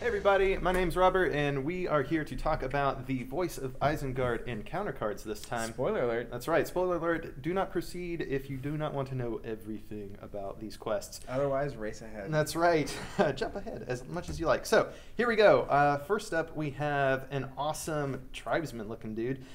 Hey everybody, my name's Robert, and we are here to talk about the Voice of Isengard encounter cards this time. Spoiler alert. That's right, spoiler alert. Do not proceed if you do not want to know everything about these quests. Otherwise, race ahead. That's right. Jump ahead as much as you like. So, here we go. First up, we have an awesome tribesman-looking dude.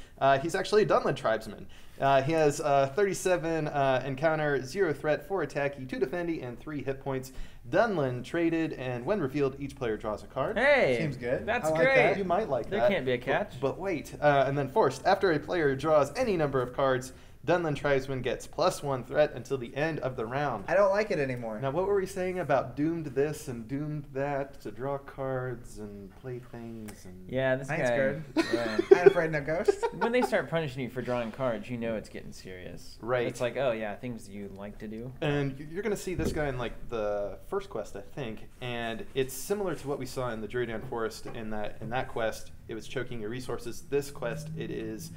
He's actually a Dunland tribesman. He has 37 encounter, 0 threat, 4 attacky, 2 defendy, and 3 hit points. Dunland traded, and when revealed, each player draws a card. Hey! Seems good. That's I like great. that. You might like There that. can't be a catch. But wait. And then forced. After a player draws any number of cards, Dunland Tribesman gets +1 threat until the end of the round. I don't like it anymore. Now, what were we saying about doomed this and doomed that to draw cards and play things? And Yeah, this I guy. ain't scared. Yeah. I ain't afraid no ghost. When they start punishing you for drawing cards, you know it's getting serious. Right. It's like, oh yeah, things you like to do. And you're going to see this guy in like the first quest, I think, and it's similar to what we saw in the Druidian Forest. In that quest, it was choking your resources. This quest, it is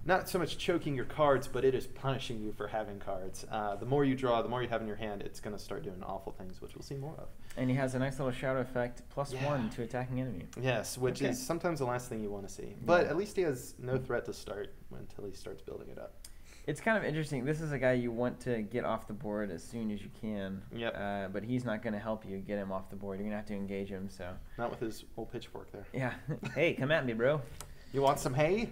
not so much choking your cards, but it is punishing you for having cards. The more you draw, the more you have in your hand, it's going to start doing awful things, which we'll see more of. And he has a nice little shadow effect, +1 to attacking enemy. Yes, which Okay. is sometimes the last thing you want to see. But at least he has no threat to start until he starts building it up. It's kind of interesting. This is a guy you want to get off the board as soon as you can. Yep. But he's not going to help you get him off the board. You're going to have to engage him. So. Not with his old pitchfork there. Yeah. Hey, come at me, bro. You want some hay?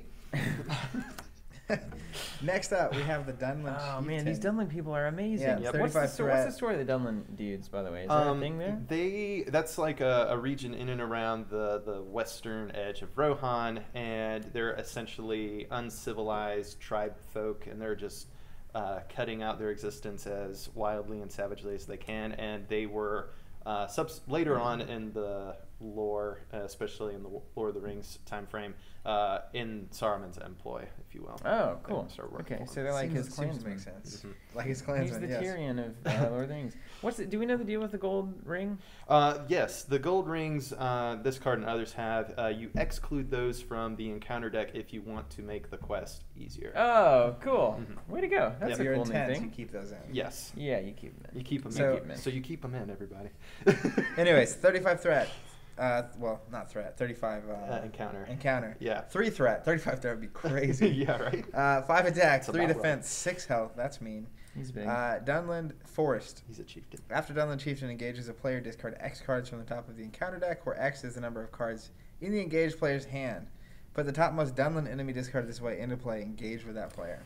Next up, we have the Dunland Oh man, Chieftain. these Dunland people are amazing. Yeah, Yep. What's 35 the threat. story of the Dunland dudes, by the way? Is there a thing there? That's like a region in and around the western edge of Rohan, and they're essentially uncivilized tribe folk, and they're just cutting out their existence as wildly and savagely as they can. And they were later on in the lore, especially in the Lord of the Rings time frame, in Saruman's employ, if you will. Oh, cool. They start working Okay, for so him. they're like his seems to clansmen. make sense. Mhm. Like his He's clansman, the yes. Tyrion of Lord of the Rings. Do we know the deal with the gold ring? Yes, the gold rings, this card and others have, you exclude those from the encounter deck if you want to make the quest easier. Oh, cool. Mhm. Way to go. That's Yep. a Your cool new intent, you thing. keep those in. Yes. Yeah, you keep them. You keep them So- in. So you keep them in, everybody. Anyways, 35 threat. Well, not threat. 35 encounter. Encounter. Yeah. 3 threat. 35 threat would be crazy. Yeah, right? 5 attack, It's 3 about defense, 6 health. That's mean. He's big. Dunland Forest. He's a chieftain. After Dunland Chieftain engages a player, discard X cards from the top of the encounter deck, where X is the number of cards in the engaged player's hand. Put the topmost Dunland enemy discarded this way into play. Engage with that player.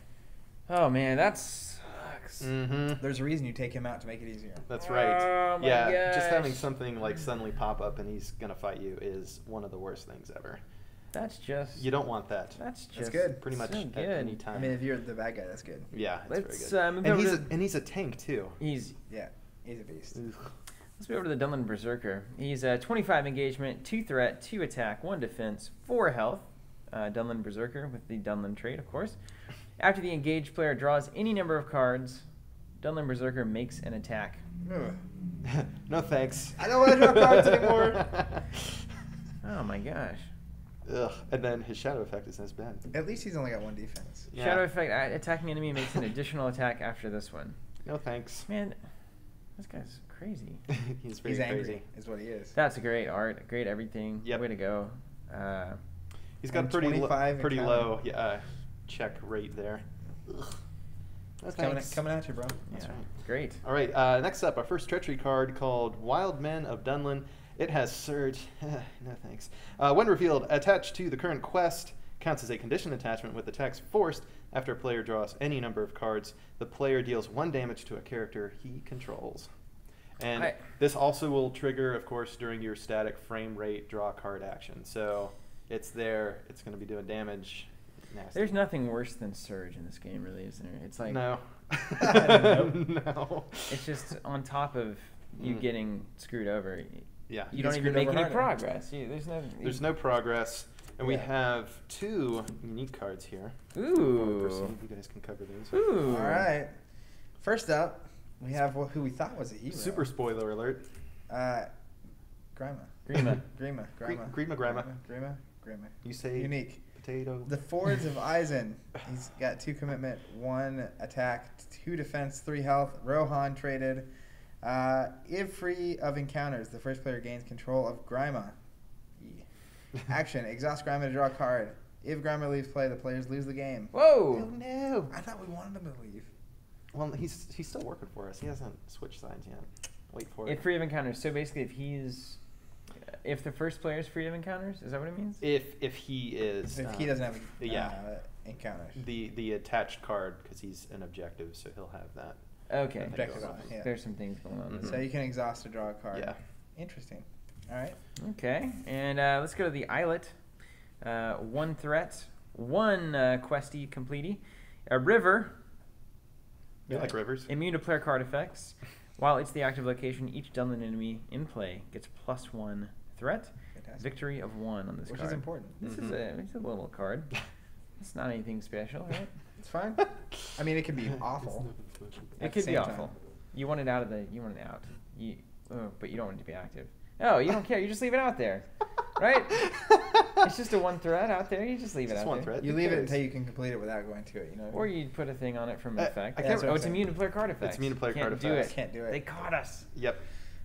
Oh man, that sucks. Mm-hmm. There's a reason you take him out to make it easier. That's right. Oh my Yeah, just having gosh. something like suddenly pop up and he's going to fight you is one of the worst things ever. That's just. You don't want that. That's just. That's good. Pretty much so at good. any time. I mean, if you're the bad guy, that's good. Yeah, it's Let's very good. move And over he's, to. and he's a tank, too. He's. Yeah, he's a beast. Let's move over to the Dunland Berserker. He's 25 engagement, 2 threat, 2 attack, 1 defense, 4 health. Dunland Berserker with the Dunland trait, of course. After the engaged player draws any number of cards, Dunland Berserker makes an attack. Ugh. No thanks. I don't want to draw cards anymore. Oh my gosh. Ugh. And then his shadow effect is as bad. At least he's only got 1 defense. Yeah. Shadow effect, attacking enemy makes an additional attack after this one. No thanks. Man, this guy's crazy. He's very He's angry, crazy. is what he is. That's a great art, great everything. Yep. Way to go. He's got And pretty 25 pretty encounter. low check rate there. Ugh. No It's coming, thanks. coming at you, bro. That's Yeah, right. great. All right, next up, our first treachery card called Wild Men of Dunland. It has Surge. No thanks. When revealed, attached to the current quest, counts as a condition attachment with attacks forced. After a player draws any number of cards, the player deals 1 damage to a character he controls. And this also will trigger, of course, during your static frame rate draw card action. So it's there. It's going to be doing damage. Nasty. There's nothing worse than Surge in this game, really, isn't there? It's like No. Nope. No. it's just on top of you getting screwed over. Yeah. You get don't even screwed make over any harder. progress. There's no progress. And we Yeah. have 2 unique cards here. Ooh. Proceed. You guys can cover these. Ooh. All right. First up, we have who we thought was a hero. Super spoiler alert. Grima. Grima. Grima. Grima. Grima. You say Unique. potato. The Forests of Isengard. He's got 2 commitment, 1 attack, 2 defense, 3 health. Rohan traded. If free of encounters, the first player gains control of Grima. Action. Exhaust Grimer to draw a card. If Grimer leaves play, the players lose the game. Whoa! Oh no! I thought we wanted him to leave. Well, he's still working for us. He hasn't switched sides yet. Wait for it. If free of encounters. So basically, if the first player is free of encounters, is that what it means? If he is. If he doesn't have encounters. The attached card, because he's an objective, so he'll have that. Okay. Objective on it, yeah. There's some things going on. So you can exhaust to draw a card. Yeah. Interesting. All right. Okay, and let's go to the Islet. 1 threat, 1 questy completey. A river. You like rivers? Immune to player card effects. While it's the active location, each Dunlin enemy in play gets +1 threat. Fantastic. Victory of 1 on this Which card. is important. This is it's a little card. It's not anything special, right? It's fine. I mean, it could be awful. It At could the be same awful. time. You want it out of the. You want it out. But you don't want it to be active. Oh, you don't care. You just leave it out there, right? It's just a 1 threat out there. You just leave it Just out one there. threat. You Who leave it cares? until you can complete it without going to it. You know. Or you put a thing on it from an effect. I can't- Oh, it's immune to player card effects. It's immune to player Can't card do effects. it. Can't do it. They caught us. Yep.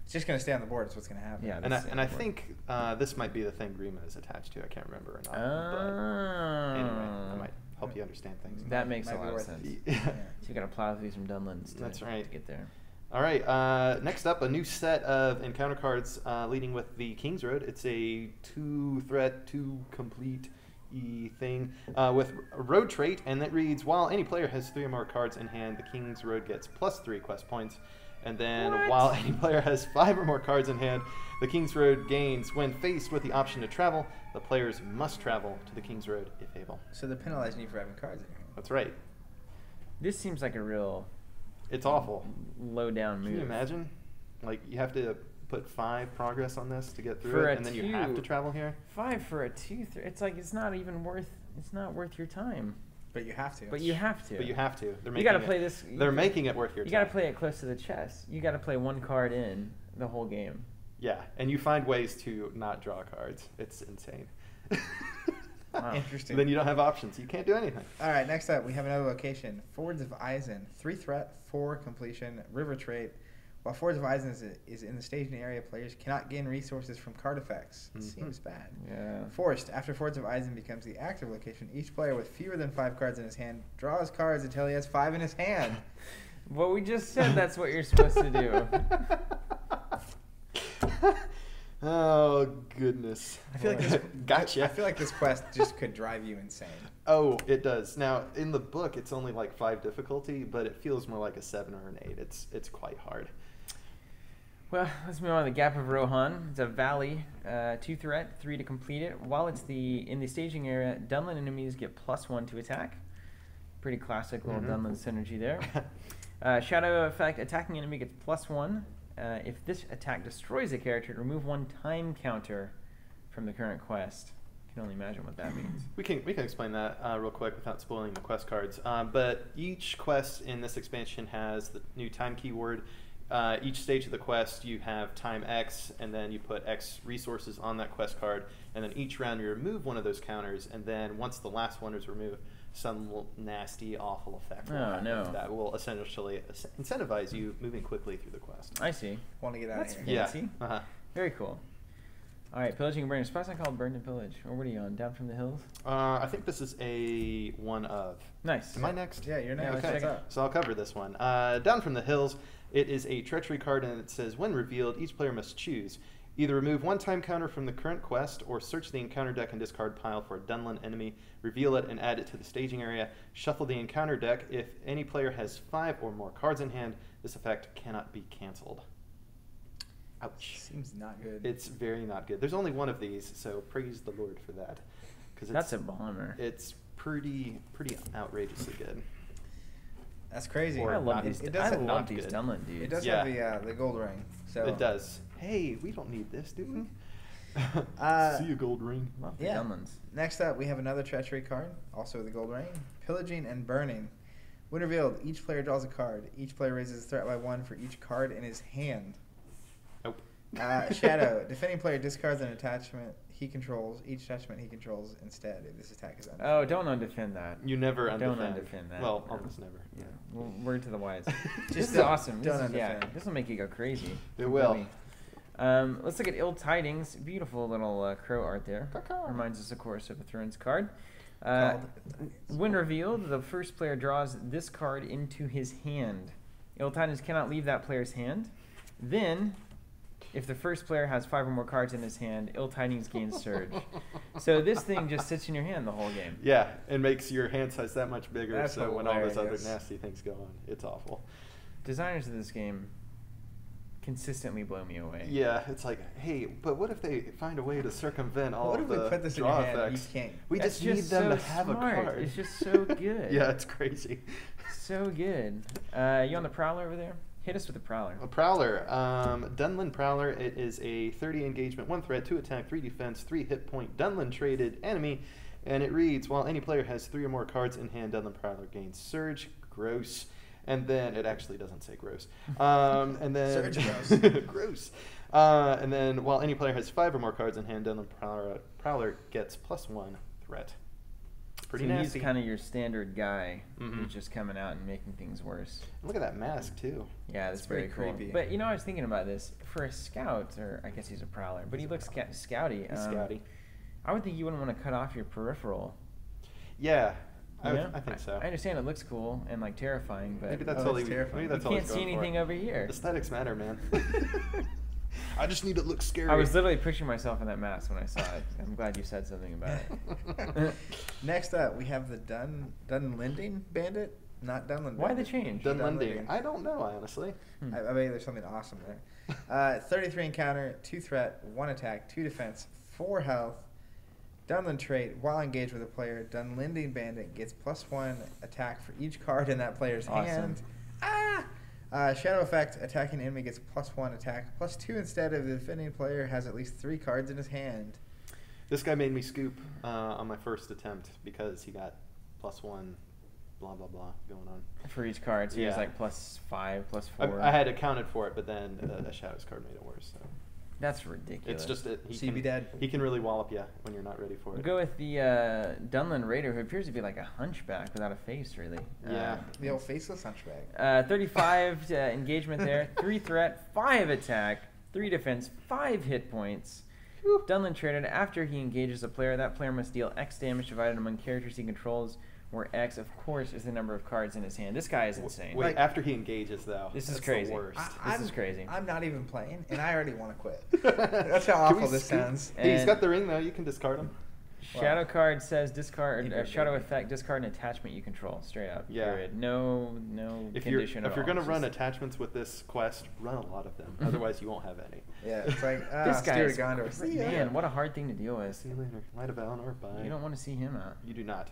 It's just gonna stay on the board. It's what's gonna happen. Yeah. And I, That's and I important. think this might be the thing Grima is attached to. I can't remember or not. Oh. But anyway, that might help you understand things. That makes a Might be lot of worth sense. it. Yeah. So you got to plow through some Dunlins That's to right. get there. All right. Next up, a new set of encounter cards leading with the Kingsroad. It's a 2-threat, 2-complete thing with a road trait, and that reads: while any player has 3 or more cards in hand, the Kingsroad gets +3 quest points. And then while any player has 5 or more cards in hand, the Kingsroad gains. When faced with the option to travel, the players must travel to the Kingsroad if able. So they're penalizing you for having cards in your hand. That's right. This seems like a real It's awful. low down move. Can you imagine? Like, you have to put 5 progress on this to get through For it, a and then you have to 2. travel here? 5 for a 2. It's like it's not worth your time. But you have to. But you have to. But you have to. They're You making got to it- play this. They're making it worth your You time. got to play it close to the chest. You got to play 1 card in the whole game. Yeah, and you find ways to not draw cards. It's insane. Wow. Interesting. Then you don't have options. You can't do anything. All right, next up, we have another location. Fords of Eisen. 3 threat, 4 completion, river trait. While Fords of Eisen is in the staging area, players cannot gain resources from card effects. Mhm. Seems bad. Yeah. Forced. After Fords of Eisen becomes the active location, each player with fewer than 5 cards in his hand draws cards until he has 5 in his hand. Well, we just said that's what you're supposed to do. Oh, goodness. I feel like this, Gotcha. I feel like this quest just could drive you insane. Oh, it does. Now, in the book, it's only like 5 difficulty, but it feels more like a 7 or an 8. It's quite hard. Well, let's move on to the Gap of Rohan. It's a valley, 2 threat, 3 to complete it. While it's in the staging area, Dunlin enemies get +1 to attack. Pretty classic little Dunlin synergy there. Shadow effect: attacking enemy gets +1. If this attack destroys a character, remove 1 time counter from the current quest. You can only imagine what that means. We can explain that real quick without spoiling the quest cards. But each quest in this expansion has the new time keyword. Each stage of the quest, you have time X, and then you put X resources on that quest card, and then each round you remove one of those counters, and then once the last one is removed, some nasty, awful effect will happen that will essentially incentivize you moving quickly through the quest. I see. Want to get out That's of here. Yeah. fancy. Uh-huh. Very cool. All right, pillaging and burning. Spot's not called Burned and Pillage. Or what are you on? Down from the hills? I think this is a one of. Nice. Am I next? Yeah, you're next. let's Okay, check it out. so I'll cover this one. Down from the Hills, it is a treachery card, and it says, when revealed, each player must choose. Either remove 1 time counter from the current quest, or search the encounter deck and discard pile for a Dunlin enemy, reveal it and add it to the staging area, shuffle the encounter deck. If any player has 5 or more cards in hand, this effect cannot be cancelled. Ouch. Seems not good. It's very not good. There's only one of these, so praise the Lord for that. 'Cause That's a bomber. It's pretty outrageously good. That's crazy. Or I love not- these. it I does love not these good. Dunlin dudes. It does Yeah. have the gold ring. So It does. Hey, we don't need this, do we? See a gold ring. Love the Yeah. Dunlins. Next up, we have another treachery card, also with the gold ring. Pillaging and burning. When revealed, each player draws a card. Each player raises his threat by 1 for each card in his hand. Nope. Shadow. Defending player discards an attachment he controls. Each attachment he controls instead if this attack is undefended. Oh, don't undefend that. You never Don't undefend. undefend that. Well, No. almost never. Yeah. Well, word to the wise. Just This is don't- awesome. don't This is, yeah, undefend. this will make you go crazy. It will. Really. Let's look at Ill Tidings. Beautiful little crow art there. Reminds us, of course, of a Thrones card. When revealed, the first player draws this card into his hand. Ill Tidings cannot leave that player's hand. Then, if the first player has 5 or more cards in his hand, Ill Tidings gains Surge. So this thing just sits in your hand the whole game. Yeah, and makes your hand size that much bigger. That's so when all those other hilarious. nasty things go on, it's awful. Designers of this game consistently blow me away. Yeah, it's like, hey, but what if they find a way to circumvent all What of if the we put this in draw your hand and effects? you can't? We That's just need them so to have smart. a card. It's just so good. Yeah, it's crazy. So good. You on the Prowler over there? Hit us with the Prowler. A Prowler, Dunlin Prowler. It is a 30 engagement, 1 threat, 2 attack, 3 defense, 3 hit point Dunlin traded enemy, and it reads: while any player has 3 or more cards in hand, Dunlin Prowler gains Surge. Gross. And then it actually doesn't say gross. And then Surge gross. gross. And then while any player has 5 or more cards in hand, Dunlin Prowler gets +1 threat. Pretty So nasty. he's kind of your standard guy Mhm. who's just coming out and making things worse. Look at that mask too. Yeah, that's It's very pretty cool. creepy. But you know, I was thinking about this for a scout, or I guess he's a prowler, but he looks scouty. He's scouty. I would think you wouldn't want to cut off your peripheral. Yeah, You know? I think so. I understand it looks cool and like terrifying, but Maybe that's Oh, all that's he. terrifying. Maybe that's you all can't he's see going anything for. over here. Aesthetics matter, man. I just need to look scary. I was literally picturing myself in that mask when I saw it. I'm glad you said something about it. Next up, we have the Dunlending Bandit. Not Dunlin. Why the Bandit. change? Dunlending. I don't know, honestly. Hmm. I bet there's something awesome there. 33 encounter, 2 threat, 1 attack, 2 defense, 4 health. Dunlin trait. While engaged with a player, Dunlending Bandit gets +1 attack for each card in that player's Awesome. hand. Shadow effect. Attacking enemy gets +1 attack, +2 instead if the defending player has at least 3 cards in his hand. This guy made me scoop on my first attempt because he got +1, blah blah blah going on. For each card, so he was Yeah. like +5, +4. I had accounted for it, but then a Shadows card made it worse. So That's ridiculous. it's just CB dead. He can really wallop you when you're not ready for We'll it. go with the Dunlin Raider, who appears to be like a hunchback without a face, really. Yeah. The old faceless hunchback. 35 engagement there, 3 threat, 5 attack, 3 defense, 5 hit points. Dunlin traded after he engages a player. That player must deal X damage divided among characters he controls, where X, of course, is the number of cards in his hand. This guy is insane. Wait, Like- after he engages though. This is that's crazy. The worst. This is crazy. I'm not even playing, and I already want to quit. That's how Can we awful this scoop? sounds. Hey, he's And- got the ring though. You can discard him. Shadow Wow. card says discard, Keep it shadow baby. effect, discard an attachment you control, straight up. Yeah. Period. No If you're condition at all. gonna It's run just- attachments with this quest, run a lot of them. Otherwise, you won't have any. Yeah, it's like This guy Steer is Gondor. See ya. man, what a hard thing to deal with. See you later. Light of Valinor. Bye. You don't want to see him out. You do not.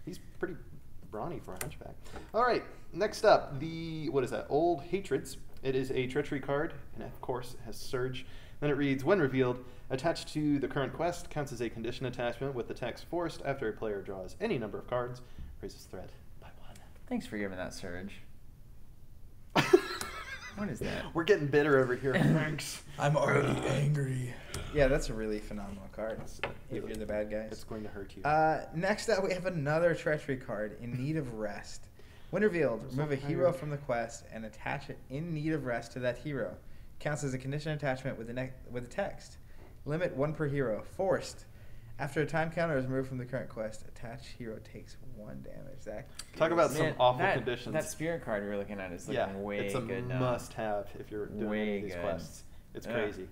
He's pretty brawny for a hunchback. All right, next up, what is that? Old Hatreds. It is a treachery card, and of course, it has Surge. Then it reads, when revealed, attached to the current quest, counts as a condition attachment with the text Forced after a player draws any number of cards, raises threat by 1. Thanks for giving that surge. What is that? We're getting bitter over here. Thanks. I'm already angry. Yeah, that's a really phenomenal card. If you're the bad guys. It's going to hurt you. Next up, we have another treachery card, In Need of Rest. When revealed, remove a hero from the quest and attach it In Need of Rest to that hero. Counts as a condition attachment with the text. Limit 1 per hero. Forced. After a time counter is removed from the current quest, attached hero takes 1 damage. Zach? Talk about some awful that, conditions. That spirit card we're looking at is looking way it's a good now. must-have if you're doing Way any of these good. quests. It's Yeah. crazy.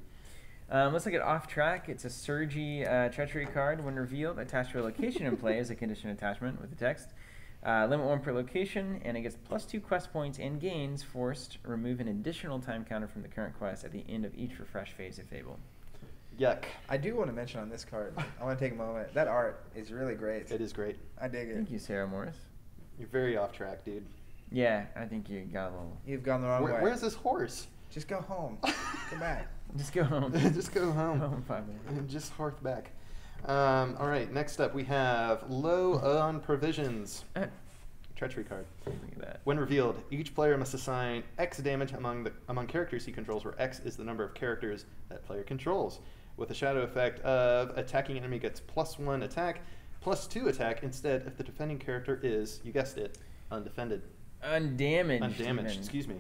Let's look at Off Track. It's a Surgy treachery card. When revealed, attached to a location in play as a condition attachment with the text. Limit 1 per location, and it gets +2 quest points and gains forced. Remove an additional time counter from the current quest at the end of each refresh phase if able. Yuck. I do want to mention on this card, I want to take a moment. That art is really great. It is great. I dig it. Thank you, Sarah Morris. You're very off track, dude. Yeah, I think you got a little. You've gone the wrong way. Where's this horse? Just go home. Come back. Just go home. Just go home. Home 5 minutes. And just hearth back. All right, next up we have Low on Provisions. Treachery card. Look at that. When revealed, each player must assign X damage among characters he controls, where X is the number of characters that player controls. With the shadow effect of attacking enemy gets +1 attack, +2 attack instead if the defending character is, you guessed it, undefended. Undamaged. Undamaged, even. excuse me.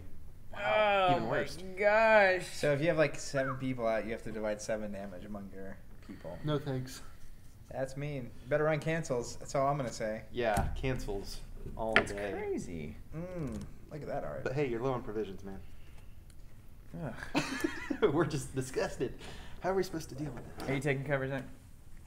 Wow, Oh even worse. my gosh. So if you have like 7 people out, you have to divide 7 damage among your people. No thanks. That's mean. You better run cancels. That's all I'm gonna say. Yeah, cancels all That's day. crazy. Look at that art. But hey, you're low on provisions, man. Ugh. We're just disgusted. How are we supposed to deal with Are this? you taking cover, Zach?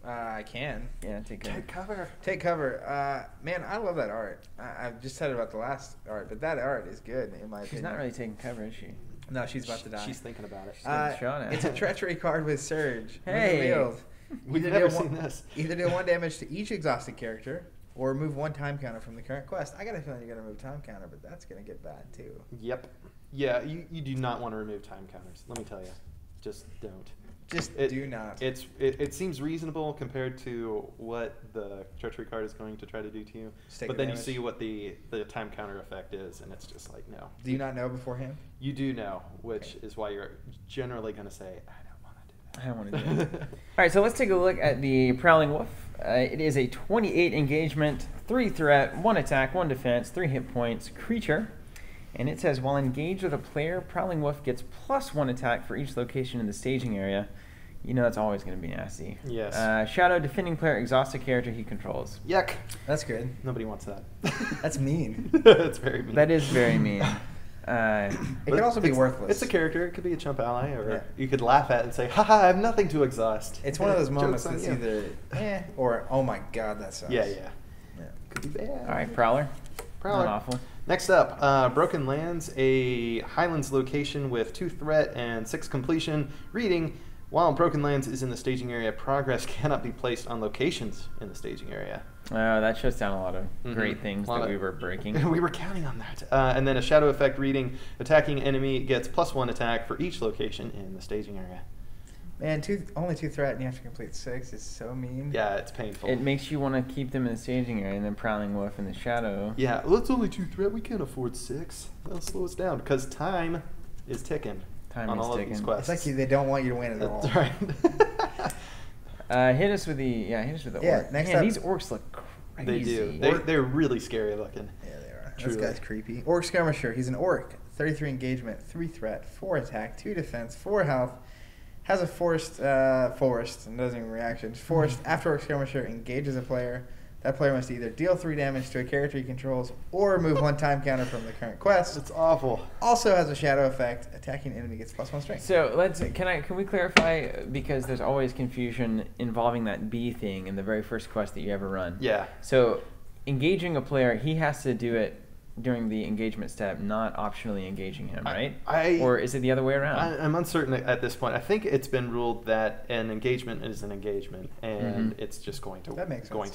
I can. Yeah, take cover. Take cover. Take cover. Man, I love that art. I've just said about the last art, but that art is good in my She's opinion. not really taking cover, is she? No, she's about to die. She's thinking about it. getting shot at. It's a treachery card with Surge. Hey. Revealed. We've Either never deal seen one- this. Either deal 1 damage to each exhausted character, or remove 1 time counter from the current quest. I got a feeling you're gonna remove time counter, but that's gonna get bad too. Yep. Yeah, you do not want to remove time counters. Let me tell you. Just don't. Just do not. It seems reasonable compared to what the treachery card is going to try to do to you. Just take But the then you damage. see what the time counter effect is, and it's just like, no. Do you not know beforehand? You do know, which Okay. is why you're generally going to say, I don't want to do that. I don't want to do it. All right, so let's take a look at the Prowling Wolf. It is a 28 engagement, 3 threat, 1 attack, 1 defense, 3 hit points creature. And it says, while engaged with a player, Prowling Wolf gets +1 attack for each location in the staging area. You know that's always going to be nasty. Yes. Shadow defending player exhausts a character he controls. Yuck. That's good. Nobody wants that. That's mean. That's very mean. That is very mean. It But could also be it's- worthless. It's a character. It could be a chump ally, or Yeah. you could laugh at it and say, haha, I have nothing to exhaust. It's one of those Joke's moments on that's you. either or oh my god, that sucks. Yeah. Yeah. Could be bad. All right, Prowler. Prowler. Not awful. Next up, Broken Lands, a Highlands location with 2 threat and 6 completion. Reading, while Broken Lands is in the staging area, progress cannot be placed on locations in the staging area. That shuts down a lot of Mhm. great things A lot that of- we were breaking. We were counting on that. And then a shadow effect reading, attacking enemy gets +1 attack for each location in the staging area. Man, only 2 threat and you have to complete 6 is so mean. Yeah, it's painful. It makes you want to keep them in the staging area, and then Prowling Wolf in the shadow. Yeah, well, it's only 2 threat. We can't afford 6. That'll slow us down because time is ticking Time on is all of these ticking. quests. It's like they don't want you to win at all. That's right. Hit us with the Yeah, orc. next Man, up- these orcs look They crazy. do. They're really scary looking. Yeah, they are. Truly. This guy's creepy. Orc Skirmisher. He's an orc. 33 engagement, 3 threat, 4 attack, 2 defense, 4 health. Has a forest and doesn't even reaction. Forest after Orc Skirmisher engages a player. That player must either deal 3 damage to a character he controls or remove 1 time counter from the current quest. It's awful. Also has a shadow effect. Attacking enemy gets +1 strength. So can we clarify, because there's always confusion involving that bee thing in the very first quest that you ever run. Yeah. So engaging a player, he has to do it during the engagement step, not optionally engaging him, right? Or is it the other way around? I'm uncertain at this point. I think it's been ruled that an engagement is an engagement, and it's just going to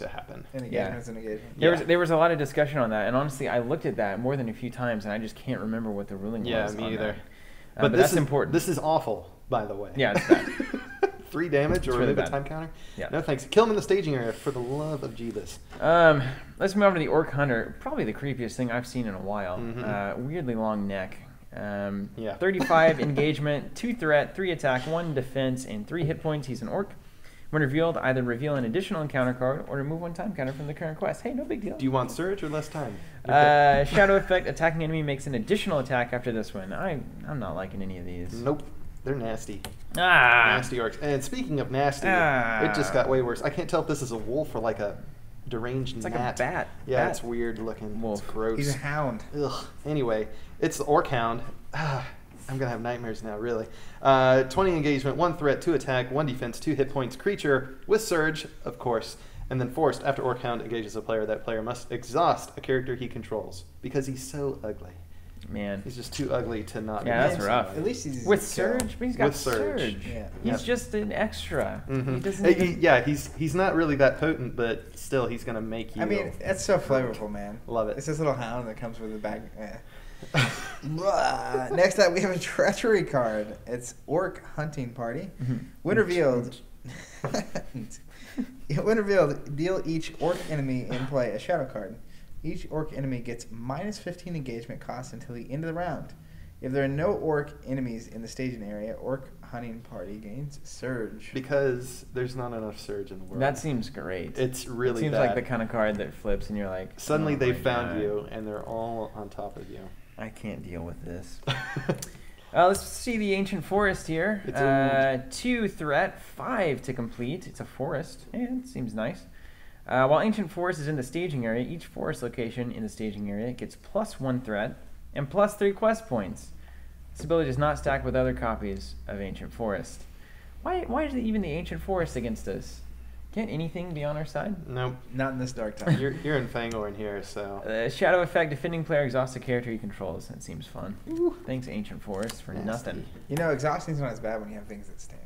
happen. An engagement is an engagement. There was a lot of discussion on that, and honestly, I looked at that more than a few times, and I just can't remember what the ruling was. Yeah, me on either. that. But that's important. This is awful, by the way. Yeah, it's bad. 3 damage It's or really remove a bad. time counter? Yeah. No thanks. Kill him in the staging area for the love of Jeebus. Let's move on to the Orc Hunter. Probably the creepiest thing I've seen in a while. Weirdly long neck. 35 engagement, 2 threat, 3 attack, 1 defense, and 3 hit points. He's an orc. When revealed, either reveal an additional encounter card or remove 1 time counter from the current quest. Hey, no big deal. Do you want surge or less time? Shadow effect, attacking enemy makes an additional attack after this one. I'm not liking any of these. Nope. They're nasty. Ah. Nasty orcs. And speaking of nasty, it just got way worse. I can't tell if this is a wolf or like a deranged It's like gnat. a bat. Yeah, Bat. it's weird looking. Wolf. It's gross. He's a hound. Ugh. Anyway, it's the Orc Hound. I'm going to have nightmares now, really. 20 engagement, 1 threat, 2 attack, 1 defense, 2 hit points, creature with surge, of course. And then forced, after Orc Hound engages a player, that player must exhaust a character he controls because he's so ugly. Man. He's just too ugly to not. Yeah, that's be rough. somebody. At least he's With easy to kill. surge? But he's got With surge. Yeah. He's Yep. just an extra. Mhm. He doesn't Hey, even... yeah, he's not really that potent, but still, he's gonna make you. I mean, that's so flavorful, man. Love it. It's this little hound that comes with a bag. Blah. Next up, we have a treachery card. It's Orc Hunting Party. When revealed, when revealed, deal each Orc enemy in play a shadow card. Each Orc enemy gets -15 engagement cost until the end of the round. If there are no Orc enemies in the staging area, Orc Hunting Party gains Surge. because there's not enough surge in the world. That seems great. It's really It seems bad. like the kind of card that flips and you're like... Suddenly oh they my found God. you and they're all on top of you. I can't deal with this. Let's see the Ancient Forest here. 2 threat, 5 to complete. It's a forest. Yeah, it seems nice. While Ancient Forest is in the staging area, each forest location in the staging area gets +1 threat and +3 quest points. This ability does not stack with other copies of Ancient Forest. Why is it even the Ancient Forest against us? Can't anything be on our side? Nope. Not in this dark time. You're in Fangorn here, so. Shadow effect, defending player exhausts a character he controls. That seems fun. Ooh. Thanks, Ancient Forest, for nothing. You know, exhausting's not as bad when you have things that stand.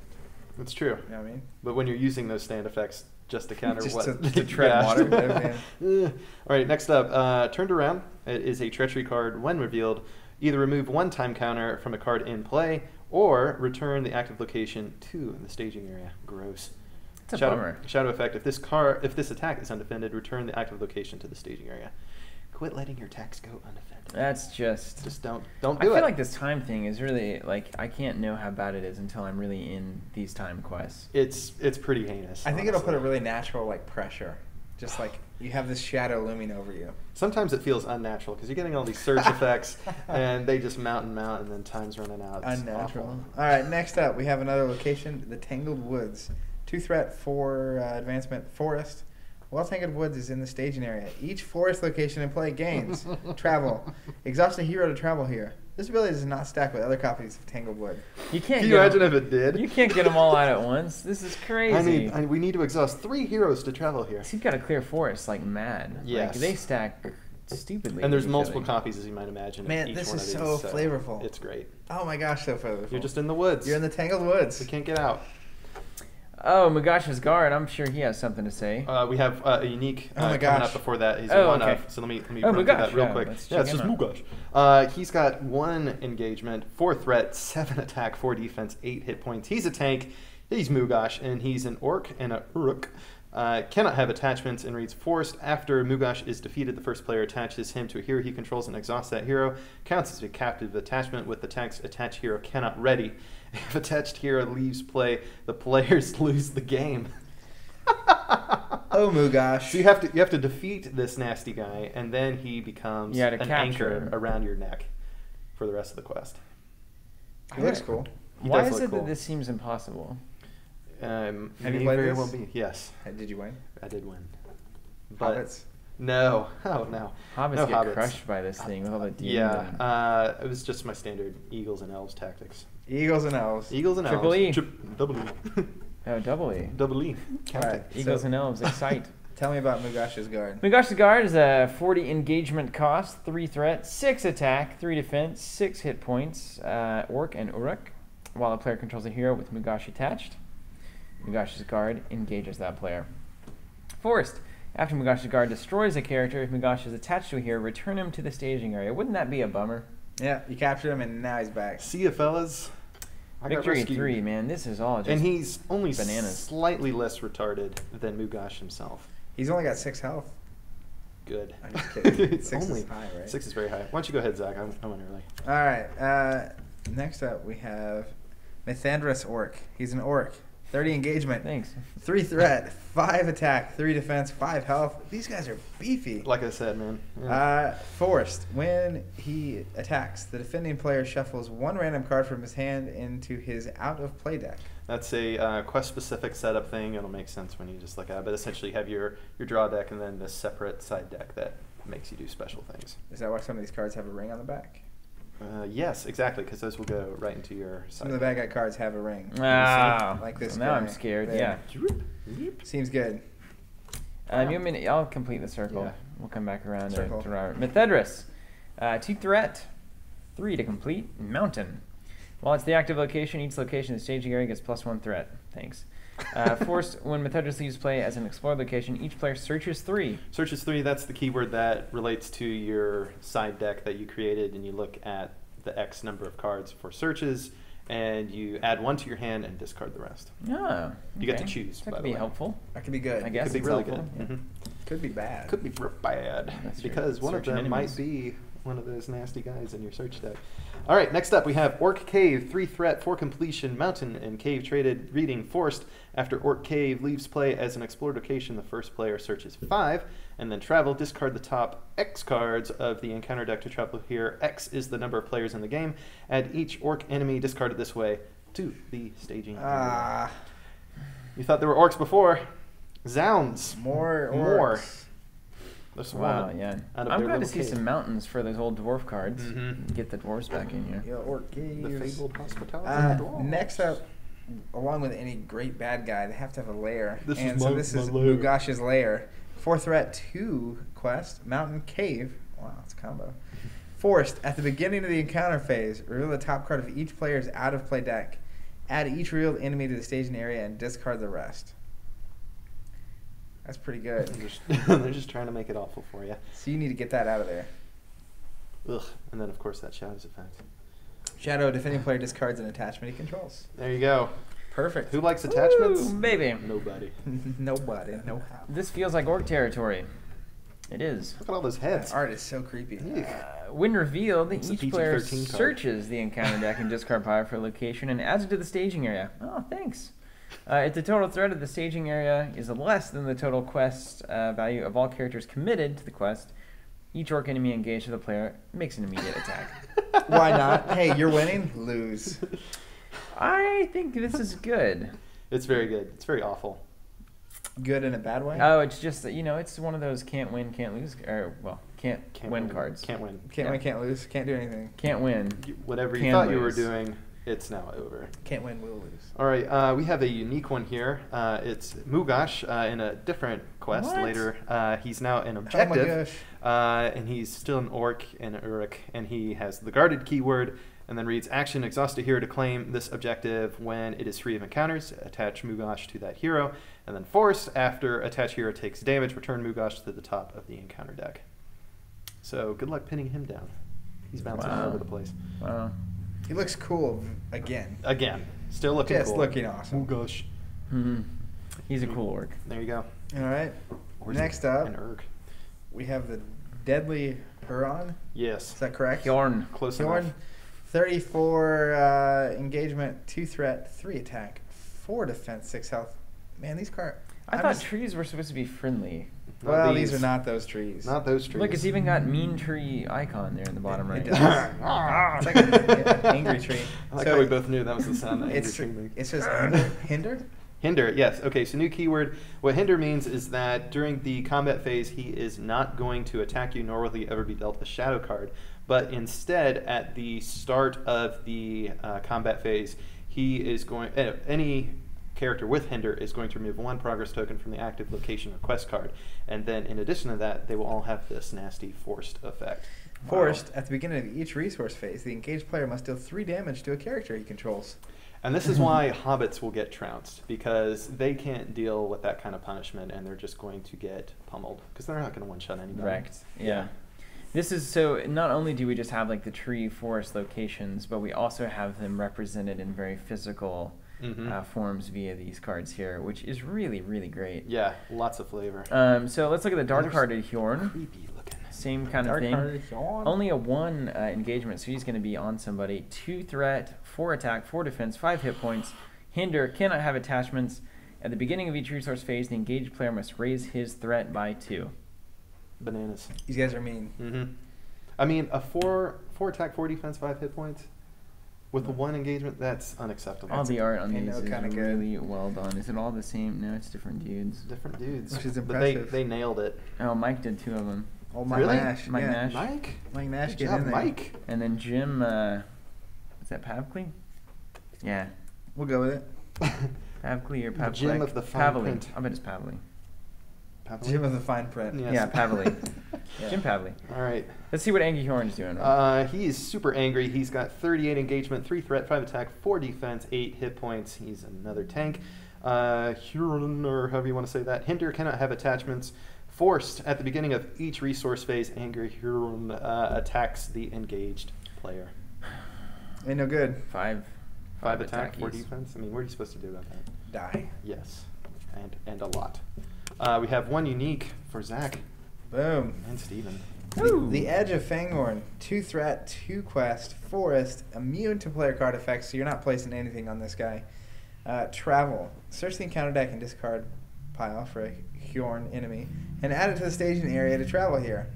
That's true. You know what I mean? But when you're using those stand effects just to counter Just what? to tread water. All right, next up. Turned around. It is a treachery card. When revealed, either remove 1 time counter from a card in play, or return the active location to the staging area. Gross. It's a bummer. Shadow effect. If this attack is undefended, return the active location to the staging area. Quit letting your attacks go undefended. That's just don't do it. I feel like this time thing is really like I can't know how bad it is until I'm really in these time quests. It's pretty heinous. I think it'll put a really natural like pressure. Just like you have this shadow looming over you. Sometimes it feels unnatural because you're getting all these surge effects and they just mount and then time's running out. It's unnatural. awful. All right, next up we have another location, the Tangled Woods. 2 threat, 4 advancement, forest. While Tangled Woods is in the staging area, each forest location in play gains travel. Exhaust a hero to travel here. This ability does not stack with other copies of Tangled Wood. You can't. Can you imagine if it did? You can't get them all out at once. This is crazy. We need to exhaust 3 heroes to travel here. So you've got to clear forests like mad. Yes. Like, they stack stupidly. And there's multiple copies, as you might imagine. Man, each this one is of so these, flavorful. It's great. Oh my gosh, so flavorful. You're just in the woods. You're in the Tangled Woods. We can't get out. Oh, Mugash's Guard. I'm sure he has something to say. We have a unique Oh my coming gosh. up before that. He's a one okay. of. So let me Oh, run through Mugash, that real yeah, quick. let's Yeah, it's check just him Mugash. He's got 1 engagement, 4 threat, 7 attack, 4 defense, 8 hit points. He's a tank. He's Mugash, and he's an orc and a uruk. Cannot have attachments and reads Forest. After Mugash is defeated, the first player attaches him to a hero he controls and exhausts that hero. Counts as a captive attachment with the text attached hero cannot ready. If attached hero leaves play, the players lose the game. Oh Mugash. So you have to defeat this nasty guy, and then he becomes to an capture anchor him. around your neck for the rest of the quest. He looks cool. He Why does is look it cool. that this seems impossible? Have you May played very this? well be. Yes, Did you win? I did win. But Hobbits? no, oh no. Hobbits No get hobbits. crushed by this thing with all the demons. Yeah, it was just my standard Eagles and Elves tactics. Eagles and Elves. Eagles and Triple Elves. E. Double E. Oh, double E. Double E. All right, Eagles so and Elves, excite. tell me about Mugash's Guard. Mugash's Guard is a 40 engagement cost, 3 threat, 6 attack, 3 defense, 6 hit points, Orc and Uruk. While a player controls a hero with Mugash attached, Mugash's Guard engages that player. Forest. After Mugash's Guard destroys a character, if Mugash is attached to a hero, return him to the staging area. Wouldn't that be a bummer? Yeah, you captured him and now he's back. See ya, fellas. I got Victory rescued. 3, man. This is all just And he's only bananas. slightly less retarded than Mugash himself. He's only got 6 health. Good. I'm just kidding. It's 6 only is high, right? 6 is very high. Why don't you go ahead, Zach? I went early. All right. Next up, we have Mythandris Orc. He's an orc. 30 engagement. Thanks. 3 threat, 5 attack, 3 defense, 5 health. These guys are beefy. Like I said, man. Yeah. Forest. When he attacks, the defending player shuffles 1 random card from his hand into his out-of-play deck. That's a quest-specific setup thing. It'll make sense when you just look at it. But essentially, you have your draw deck and then this separate side deck that makes you do special things. Is that why some of these cards have a ring on the back? Yes, exactly, because those will go right into your side. Some of the bad guy cards have a ring. Ah, Like this now I'm guy scared. there. Yeah. Seems good. I'll complete the circle. Yeah. We'll come back around Circle. to Robert. Mythedris. 2 threat, 3 to complete. Mountain. While it's the active location, each location in the staging area gets +1 threat. Thanks. Forced, when Mythedris leaves play as an explored location, each player searches 3. Searches 3, that's the keyword that relates to your side deck that you created, and you look at the X number of cards for searches, and you add 1 to your hand and discard the rest. Oh, You get to okay. choose, That by could the be way. helpful. That could be good. I guess Could be it's really helpful. good. Yeah. Mhm. Could be bad. Could be bad, That's true. because one of Searching them enemies. might be one of those nasty guys in your search deck. All right, next up we have Orc Cave, 3 threat, 4 completion, mountain and cave traded, reading Forced. After Orc Cave leaves play as an explored location, the first player searches 5. And then travel, discard the top X cards of the encounter deck to travel here. X is the number of players in the game. Add each orc enemy discarded this way to the staging area. You thought there were orcs before. Zounds. More orcs. There's Wow, one yeah. out of I'm their glad to little see cave. some mountains for those old dwarf cards. Mhm. Get the dwarves back in here. Yeah, orc caves. The fabled hospitality of the dwarves. Next up, along with any great bad guy, they have to have a lair. This and is so my- this my is lair. Mugash's lair. 4 threat, 2 quest, Mountain Cave. Wow, it's a combo. Forest, at the beginning of the encounter phase, reveal the top card of each player's out of play deck. Add each revealed enemy to the staging area and discard the rest. That's pretty good. They're just trying to make it awful for you. So you need to get that out of there. Ugh. And then, of course, that Shadows effect. Shadow, defending player discards an attachment he controls. There you go. Perfect. Who likes attachments? Ooh, baby. Nobody. Nobody. No how. This feels like orc territory. It is. Look at all those heads. That art is so creepy. Eek. When revealed, It's a each player PG-13 card. searches the encounter deck and discard power for a location and adds it to the staging area. Oh, thanks. If the total threat of the staging area is less than the total quest value of all characters committed to the quest, each orc enemy engaged with the player makes an immediate attack. Why not? Hey, you're winning. Lose. I think this is good. It's very good. It's very awful. Good in a bad way. Oh, it's just that, it's one of those can't win, can't lose, or well, can't win cards. Can't win. Can't yeah. win, can't lose, can't do anything. Can't win. Whatever you Can thought you were lose. doing, it's now over. Can't win, will lose. All right, we have a unique one here. It's Mugash in a different quest What? later. He's now an Oh my objective, gosh. and he's still an orc and an Uruk, and he has the guarded keyword, and then reads action, exhaust a hero to claim this objective when it is free of encounters. Attach Mugash to that hero, and then force after attached hero takes damage, return Mugash to the top of the encounter deck. So good luck pinning him down. He's bouncing all Wow. over the place. Wow. He looks cool again. Again, still looking Just cool. looking awesome. Mugash. Mhm. He's a cool orc. There you go. All right. Or is Next it up, an Urk? we have the Deadly Huron. Yes. Is that correct? Yorn. Close Huron. enough. 34 engagement, 2 threat, 3 attack, 4 defense, 6 health. Man, these cards. I thought trees were supposed to be friendly. Not Well, these are not those trees. Not those trees. Look, it's even got mean tree icon there in the bottom right. It does. It's like an angry tree. I like So how we both knew that was the sound that angry It's tree made. it's just hinder. Hinder, yes. Okay, so new keyword. What hinder means is that during the combat phase, he is not going to attack you, nor will he ever be dealt a shadow card. But instead, at the start of the combat phase, he is going. Any character with hinder is going to remove 1 progress token from the active location or quest card, and then in addition to that, they will all have this nasty forced effect. Forced, at the beginning of each resource phase, the engaged player must deal 3 damage to a character he controls. And this is why hobbits will get trounced, because they can't deal with that kind of punishment, and they're just going to get pummeled, because they're not going to one-shot anybody. Wrecked. Yeah. This is so. Not only do we just have like the tree forest locations, but we also have them represented in very physical Mhm. forms via these cards here, which is really, really great. Yeah, lots of flavor. So let's look at the dark They're hearted Hjorn. Creepy looking. Same kind of thing. Only a 1 engagement, so he's going to be on somebody. 2 threat, 4 attack, 4 defense, 5 hit points. Hinder, cannot have attachments. At the beginning of each resource phase, the engaged player must raise his threat by 2. Bananas. These guys are mean. Mm-hmm. I mean, a 4 attack, 4 defense, 5 hit points with the 1 engagement, that's unacceptable. All the art on I these know, is kinda good. really well done. Is it all the same? No, it's different dudes. Different dudes. Which is But impressive. they nailed it. Oh, Mike did 2 of them. Oh, Mike Really? Nash. Mike yeah. Nash. Mike? Mike Nash, Good get job, in there. Mike. And then Jim, is that Pavkley? Yeah. We'll go with it. Pavkley or The Pavkley? Jim of the fine Pavley. print. I bet it's Pavley. Jim of the fine print. Yes. Yeah, Pavley. Yeah. Jim Pavley. All right. Let's see what Angie Horn's doing. Right? He is super angry. He's got 38 engagement, 3 threat, 5 attack, 4 defense, 8 hit points. He's another tank. Huron, or however you want to say that. Hinder cannot have attachments. Forced, at the beginning of each resource phase, angry Huron attacks the engaged player. Ain't no good. 5 5 attack, 4 attackies. defense. I mean, what are you supposed to do about that? Die. Yes, and a lot. We have 1 unique for Zach Boom. and Steven. The Edge of Fangorn. 2 threat, 2 quest, forest, immune to player card effects, so you're not placing anything on this guy. Travel. Search the encounter deck and discard pile for a Heuer enemy and add it to the staging area to travel here.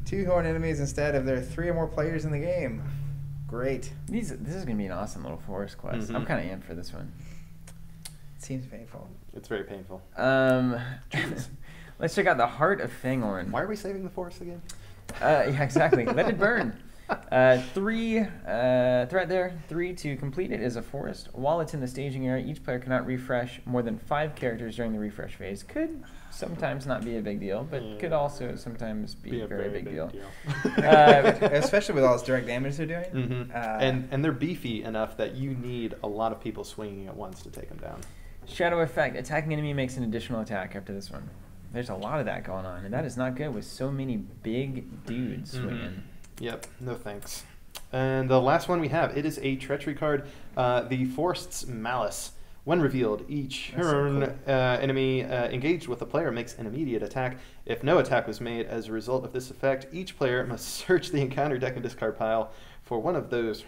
2 Heuer enemies instead if there are 3 or more players in the game. Great. This is going to be an awesome little forest quest. I'm kind of amped for this one. It seems painful. It's very painful. Let's check out the Heart of Fangorn. Why are we saving the forest again? Yeah, exactly. Let it burn. 3 threat there. 3 to complete it is a forest. While it's in the staging area, each player cannot refresh more than 5 characters during the refresh phase. Could sometimes not be a big deal, but could also sometimes be a very big deal. Especially with all this direct damage they're doing. And they're beefy enough that you need a lot of people swinging at once to take them down. Shadow effect. Attacking enemy makes an additional attack after this one. There's a lot of that going on, and that is not good with so many big dudes swinging. Yep, no thanks. And the last one we have, it is a treachery card, the Forests Malice. When revealed, each turn enemy engaged with a player makes an immediate attack. If no attack was made as a result of this effect, each player must search the encounter deck and discard pile for one of those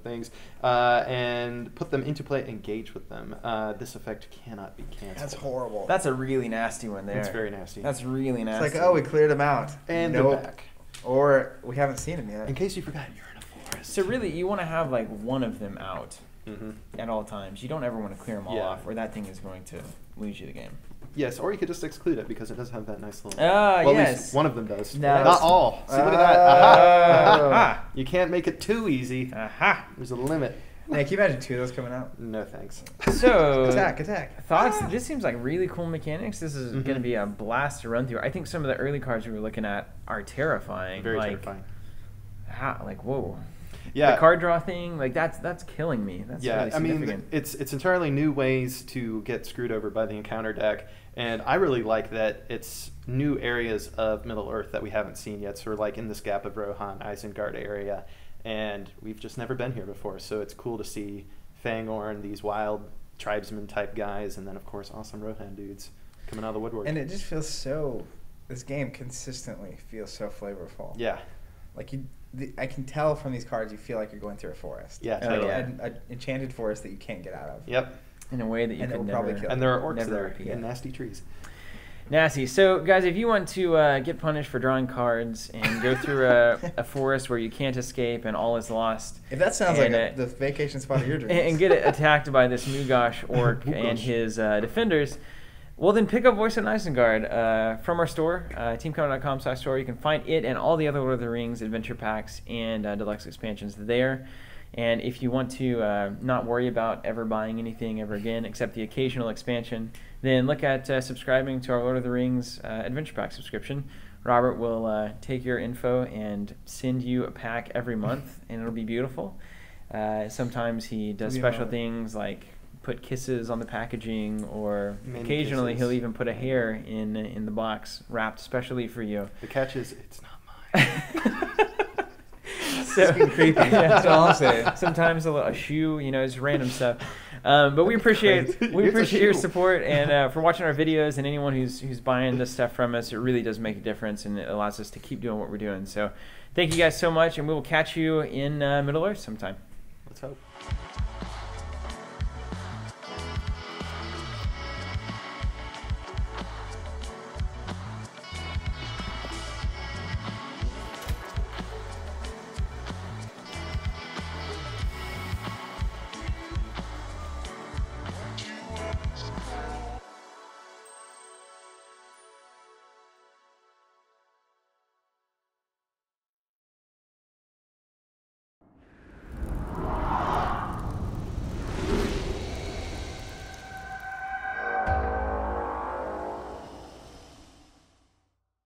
things and put them into play, engage with them. This effect cannot be canceled. That's horrible. That's a really nasty one there. It's very nasty. That's really nasty. It's like, oh, we cleared them out. And nope. they're back. Or we haven't seen them yet. In case you forgot, you're in a forest. So really, you want to have like one of them out at all times. You don't ever want to clear them all off, or that thing is going to lose you the game. Yes, or you could just exclude it because it does have that nice little... well, at least one of them does. No. Not all. See, look at that. Aha. You can't make it too easy. Aha. There's a limit. Hey, can you imagine 2 of those coming out? No thanks. So attack. Thoughts? This seems like really cool mechanics. This is going to be a blast to run through. I think some of the early cards we were looking at are terrifying. Very terrifying. Like whoa. Yeah. The card draw thing, like that's killing me. That's really significant. I mean, it's entirely new ways to get screwed over by the encounter deck, and I really like that it's new areas of Middle Earth that we haven't seen yet. So we're like in this Gap of Rohan, Isengard area, and we've just never been here before. So it's cool to see Fangorn, these wild tribesman type guys, and then of course awesome Rohan dudes coming out of the woodwork. And it just feels so. This game consistently feels so flavorful. Yeah. Like I can tell from these cards you feel like you're going through a forest. Yeah, like an enchanted forest that you can't get out of. Yep. In a way that you could never. And there are orcs never there repeat. and nasty trees. Nasty. So, guys, if you want to get punished for drawing cards and go through a forest where you can't escape and all is lost, if that sounds like the vacation spot of your dreams, and get attacked by this Mugosh orc and his defenders, well, then pick up Voice of Isengard from our store, teamcounter.com/store. You can find it and all the other Lord of the Rings adventure packs and deluxe expansions there. And if you want to not worry about ever buying anything ever again except the occasional expansion, then look at subscribing to our Lord of the Rings adventure pack subscription. Robert will take your info and send you a pack every month, and it'll be beautiful. Sometimes he does special things like put kisses on the packaging, or occasionally he'll even put a hair in the box wrapped specially for you. The catch is, it's not mine. So, it's getting creepy. That's all I'm saying. Sometimes a shoe, just random stuff. But we appreciate your support and for watching our videos, and anyone who's buying this stuff from us. It really does make a difference, and it allows us to keep doing what we're doing. So thank you guys so much, and we will catch you in Middle Earth sometime. Let's hope.